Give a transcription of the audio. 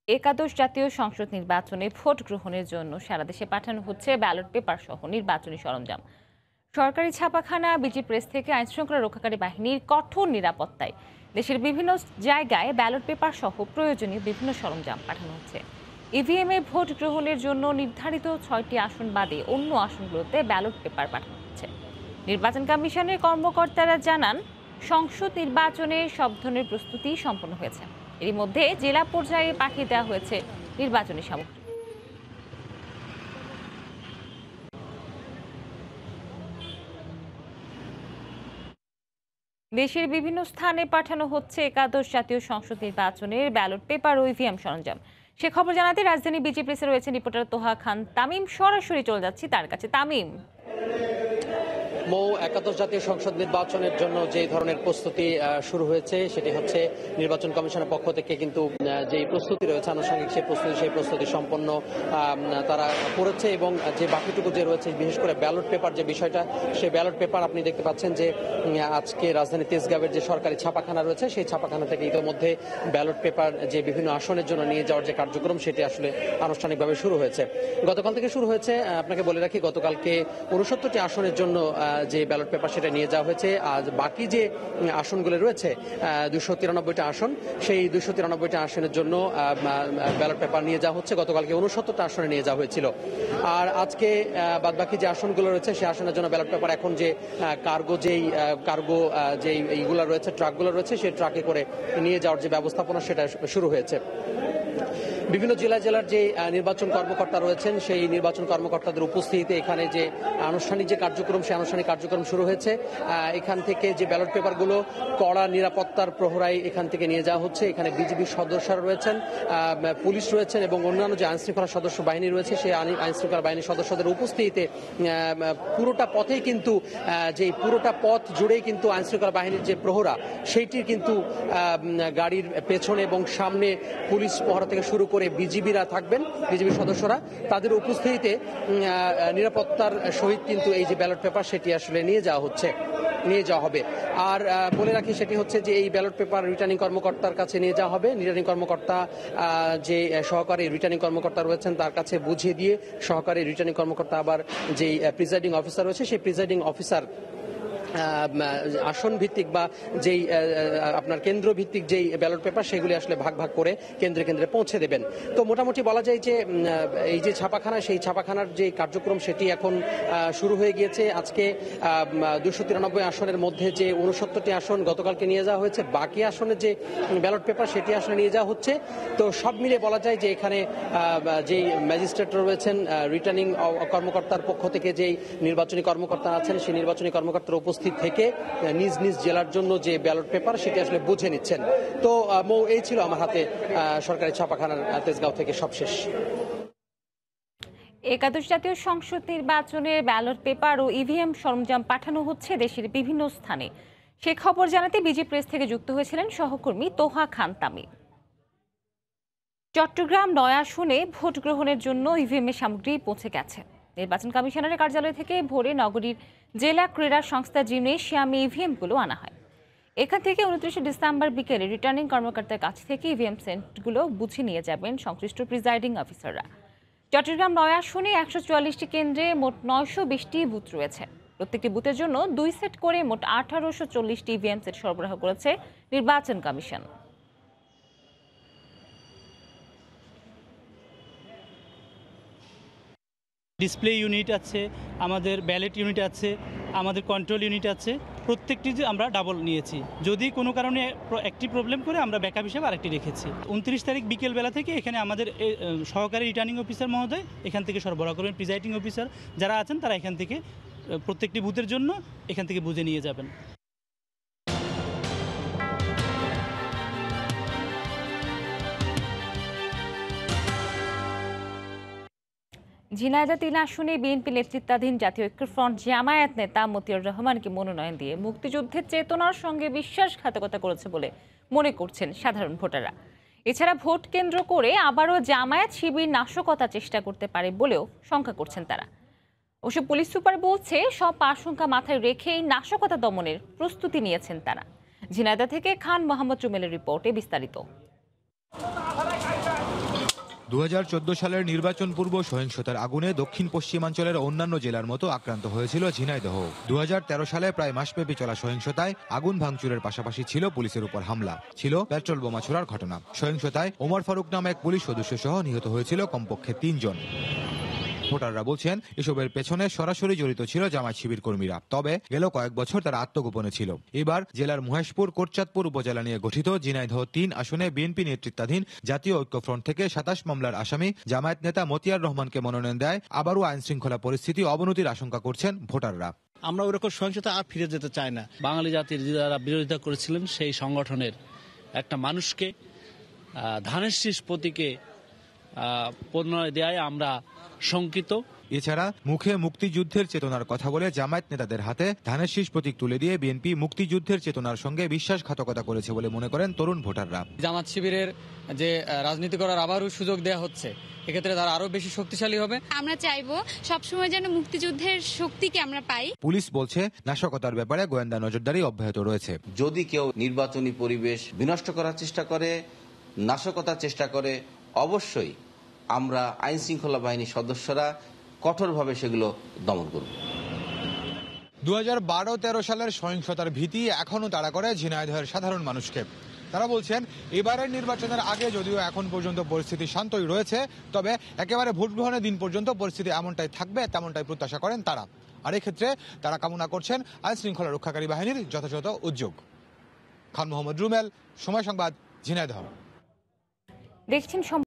একাদশ জাতীয় সংসদ নির্বাচনে ভোট গ্রহণের জন্য সারা দেশে পাঠানো হচ্ছে ব্যালট পেপার সহ নির্বাচনী সরঞ্জাম। সরকারি ছাপাখানা, বিজি প্রেস থেকে আইনশৃঙ্খলা রক্ষাকারী বাহিনীর কঠোর নিরাপত্তায় দেশের বিভিন্ন জায়গায় ব্যালট পেপার সহ প্রয়োজনীয় বিভিন্ন সরঞ্জাম পাঠানো হচ্ছে। ইভিএম এ ভোট গ্রহণের জন্য নির্ধারিত 6টি আসন বাদে অন্য আসনগুলোতে ব্যালট পেপার পাঠানো হচ্ছে। নির্বাচন কমিশনের কর্মকর্তারা জানান, সংসদ নির্বাচনে সব ধরনের প্রস্তুতি সম্পন্ন হয়েছে। এর মধ্যে জেলা পর্যায়ে পাঠিয়ে দেওয়া হয়েছে নির্বাচনী সামগ্রী। দেশের বিভিন্ন স্থানে পাঠানো হচ্ছে একাদশ জাতীয় সংসদ নির্বাচনের ব্যালট পেপার ও ইভিএম সরঞ্জাম। সে খবর জানাতে রাজধানী বিজি প্রেসে রয়েছেন রিপোর্টার তোহা খান তামিম। সরাসরি চলে যাচ্ছি তার কাছে। তামিম, একাদশ জাতীয় সংসদ নির্বাচনের জন্য যে ধরনের প্রস্তুতি শুরু হয়েছে সেটি হচ্ছে নির্বাচন কমিশনের পক্ষ থেকে কিন্তু যে প্রস্তুতি রয়েছে আনুষঙ্গিক সেই প্রস্তুতি সম্পন্ন তারা করেছে। এবং যে বাকিটুকু যে রয়েছে, বিশেষ করে ব্যালট পেপার যে বিষয়টা, সেই ব্যালট পেপার আপনি দেখতে পাচ্ছেন যে আজকে রাজধানী তেজগাঁওয়ের যে সরকারি ছাপাখানা রয়েছে সেই ছাপাখানা থেকে ইতিমধ্যে ব্যালট পেপার যে বিভিন্ন আসনের জন্য নিয়ে যাওয়ার যে কার্যক্রম সেটি আসলে আনুষ্ঠানিকভাবে শুরু হয়েছে। গতকাল থেকে শুরু হয়েছে। আপনাকে বলে রাখি, গতকালকে 69টি আসনের জন্য যে ব্যালট পেপার সেটা নিয়ে যাওয়া হয়েছে। আজ বাকি যে আসনগুলো রয়েছে 293টা আসন, সেই 293টা আসনের জন্য ব্যালট পেপার নিয়ে যাওয়া হচ্ছে। গতকালকে 69টা আসনে নিয়ে যাওয়া হয়েছিল। আর আজকে বাদবাকি যে আসনগুলো রয়েছে সেই আসনের জন্য ব্যালট পেপার এখন যে কার্গো যেই এইগুলো রয়েছে, ট্রাকগুলো রয়েছে, সেই ট্রাকে করে নিয়ে যাওয়ার যে ব্যবস্থাপনা সেটা শুরু হয়েছে। বিভিন্ন জেলার যে নির্বাচন কর্মকর্তা রয়েছেন সেই নির্বাচন কর্মকর্তাদের উপস্থিতিতে এখানে যে আনুষ্ঠানিক যে কার্যক্রম, সেই আনুষ্ঠানিক কার্যক্রম শুরু হয়েছে। এখান থেকে যে ব্যালট পেপারগুলো কড়া নিরাপত্তার প্রহরায় এখান থেকে নিয়ে যাওয়া হচ্ছে। এখানে বিজিবির সদস্যরা রয়েছেন, পুলিশ রয়েছেন এবং অন্যান্য যে আইনশৃঙ্খলা সদস্য বাহিনী রয়েছে সেই আইনশৃঙ্খলা বাহিনীর সদস্যদের উপস্থিতিতে পুরোটা পথেই কিন্তু পুরোটা পথ জুড়েই কিন্তু আইনশৃঙ্খলা বাহিনীর যে প্রহরা সেইটির কিন্তু গাড়ির পেছনে এবং সামনে পুলিশ প্রহরা থেকে শুরু করে বিজিবিরা থাকবেন, বিজিবির সদস্যরা। তাদের উপস্থিতিতে নিরাপত্তার সহিত কিন্তু এই যে ব্যালট পেপার সেটি আসলে নিয়ে যাওয়া হবে। আর বলে রাখি সেটি হচ্ছে যে এই ব্যালট পেপার রিটার্নিং কর্মকর্তার কাছে নিয়ে যাওয়া হবে। রিটার্নিং কর্মকর্তা যে সহকারী রিটার্নিং কর্মকর্তা রয়েছেন তার কাছে বুঝিয়ে দিয়ে সহকারী রিটার্নিং কর্মকর্তা আবার যেই প্রিজাইডিং অফিসার রয়েছে সেই প্রিজাইডিং অফিসার আসন ভিত্তিক বা যেই আপনার কেন্দ্র ভিত্তিক যেই ব্যালট পেপার সেগুলি আসলে ভাগ ভাগ করে কেন্দ্রে পৌঁছে দেবেন। তো মোটামুটি বলা যায় যে এই যে ছাপাখানা, সেই ছাপাখানার যে কার্যক্রম সেটি এখন শুরু হয়ে গিয়েছে। আজকে 293 আসনের মধ্যে যে 69টি আসন গতকালকে নিয়ে যাওয়া হয়েছে, বাকি আসনের যে ব্যালট পেপার সেটি আসলে নিয়ে যাওয়া হচ্ছে। তো সব মিলে বলা যায় যে এখানে যেই ম্যাজিস্ট্রেট রয়েছেন, রিটার্নিং কর্মকর্তার পক্ষ থেকে যেই নির্বাচনী কর্মকর্তা আছেন, সেই নির্বাচনী কর্মকর্তার উপস্থিত থেকে নিজ নিজ জেলার জন্য যে ব্যালট পেপার সেটি আসলে বুঝে নিচ্ছেন। তো এই ছিল আমার হাতে সরকারি ছাপাখানার তেজগাঁও থেকে সবশেষ। একাদশ জাতীয় সংসদ নির্বাচনের ব্যালট পেপার ও ইভিএম সরঞ্জাম পাঠানো হচ্ছে দেশের বিভিন্ন স্থানে। সে খবর জানাতে বিজি প্রেস থেকে যুক্ত হয়েছিলেন সহকর্মী তোহা খান তামিম। চট্টগ্রাম 9 আসনে ভোট গ্রহণের জন্য ইভিএম এর সামগ্রী পৌঁছে গেছে। নির্বাচন কমিশনারের কার্যালয় থেকে ভোরে নগরীর জেলা ক্রীড়া সংস্থা জিমনেশিয়ামে ইভিএমগুলো আনা হয়। এখান থেকে 29 ডিসেম্বর বিকেলে রিটার্নিং কর্মকর্তার কাছ থেকে ইভিএম সেটগুলো বুঝে নিয়ে যাবেন সংশ্লিষ্ট প্রিজাইডিং অফিসাররা। চট্টগ্রাম 9 আসনে 144টি কেন্দ্রে মোট 920টি বুথ রয়েছে। প্রত্যেকটি বুথের জন্য 2 সেট করে মোট 1840টি ইভিএম সেট সরবরাহ করেছে নির্বাচন কমিশন। ডিসপ্লে ইউনিট আছে, আমাদের ব্যালেট ইউনিট আছে, আমাদের কন্ট্রোল ইউনিট আছে। প্রত্যেকটি যে আমরা ডাবল নিয়েছি। যদি কোনো কারণে একটি প্রবলেম করে আমরা ব্যাকআপ হিসেবে আরেকটি রেখেছি। 29 তারিখ বিকেলবেলা থেকে এখানে আমাদের সহকারী রিটার্নিং অফিসার মহোদয় এখান থেকে সরবরাহ করবেন। প্রিজাইডিং অফিসার যারা আছেন তারা এখান থেকে প্রত্যেকটি বুথের জন্য এখান থেকে বুঝে নিয়ে যাবেন। ঝিনাইদহ 3 আসনে বিএনপি নেতৃত্বাধীন জাতীয় ঐক্যফ্রন্ট জামায়াত নেতা মতিয়ার রহমানকে মনোনয়ন দিয়ে মুক্তিযুদ্ধের চেতনার সঙ্গে বিশ্বাসঘাতকতা করেছে বলে মনে করছেন সাধারণ ভোটাররা। এছাড়া ভোট কেন্দ্র করে আবারও জামায়াত শিবির নাশকতার চেষ্টা করতে পারে বলেও শঙ্কা করছেন তারা। অবশ্য পুলিশ সুপার বলছে সব আশঙ্কা মাথায় রেখেই নাশকতা দমনের প্রস্তুতি নিয়েছেন তারা। ঝিনাইদহ থেকে খান মোহাম্মদ রুমেলের রিপোর্টে বিস্তারিত। 2014 সালের নির্বাচন পূর্ব সহিংসতার আগুনে দক্ষিণ পশ্চিমাঞ্চলের অন্যান্য জেলার মতো আক্রান্ত হয়েছিল ঝিনাইদহ। 2013 সালে প্রায় মাসব্যাপী চলা সহিংসতায় আগুন ভাঙচুরের পাশাপাশি ছিল পুলিশের উপর হামলা, ছিল পেট্রোল বোমা ছোড়ার ঘটনা। সহিংসতায় ওমর ফারুক নামে এক পুলিশ সদস্য সহ নিহত হয়েছিল কমপক্ষে 3 জন। ভোটাররা বলছেন এসবের পেছনে সরাসরি জড়িত ছিল জামায়াত শিবির কর্মীরা। তবে গেল কয়েক বছর তারা আত্মগোপনে ছিল। এবার জেলার মহেশপুর কোটচাঁদপুর উপজেলা নিয়ে গঠিত ঝিনাইদহ 3 আসনে বিএনপি নেতৃত্বাধীন জাতীয় ঐক্যফ্রন্ট থেকে 27 মামলার আসামি জামায়াত নেতা মতিয়ার রহমানকে মনোনয়ন দেয় আবারও আইন শৃঙ্খলা পরিস্থিতি অবনতির আশঙ্কা করছেন ভোটাররা। আমরা ওরকম সহিংসতা আর ফিরে যেতে চাই না। বাঙালি জাতির যারা বিরোধিতা করেছিলেন সেই সংগঠনের একটা মানুষকে ধানের শীষ প্রতীকে প্রণয় দেয় আমরা শঙ্কিত। এছাড়া মুখে মুক্তিযুদ্ধের চেতনার কথা বলে জামায়াত নেতাদের হাতে ধানের শীষ প্রতীক তুলে দিয়ে বিএনপি মুক্তিযুদ্ধের চেতনার সঙ্গে বিশ্বাসঘাতকতা করেছে বলে মনে করেন তরুণ ভোটাররা। জামাত শিবিরের যে রাজনীতি করার আবারও সুযোগ দেওয়া হচ্ছে, এক্ষেত্রে তারা আরো বেশি শক্তিশালী হবে। আমরা চাইবো সবসময় যেন মুক্তিযুদ্ধের শক্তিকে আমরা পাই। পুলিশ বলছে নাশকতার ব্যাপারে গোয়েন্দা নজরদারি অব্যাহত রয়েছে। যদি কেউ নির্বাচনী পরিবেশ বিনষ্ট করার চেষ্টা করে, নাশকতার চেষ্টা করে, অবশ্যই আমরা আইন শৃঙ্খলা বাহিনীর সদস্যরা কঠোরভাবে সেগুলো দমন করব। 2012-13 সালের সহিংসতার ভীতি এখনো তাড়া করে ঝিনাইদহের সাধারণ মানুষকে। তারা বলছেন এবারের নির্বাচনের আগে যদিও এখন পর্যন্ত পরিস্থিতি শান্তই রয়েছে, তবে একেবারে ভোট গ্রহণের দিন পর্যন্ত পরিস্থিতি এমনটাই থাকবে, তেমনটাই প্রত্যাশা করেন তারা। আর এক্ষেত্রে তারা কামনা করছেন আইন শৃঙ্খলা রক্ষাকারী বাহিনীর যথাযথ উদ্যোগ। খান মোহাম্মদ রুমেল, সময় সংবাদ, ঝিনাইদহ। দেখছেন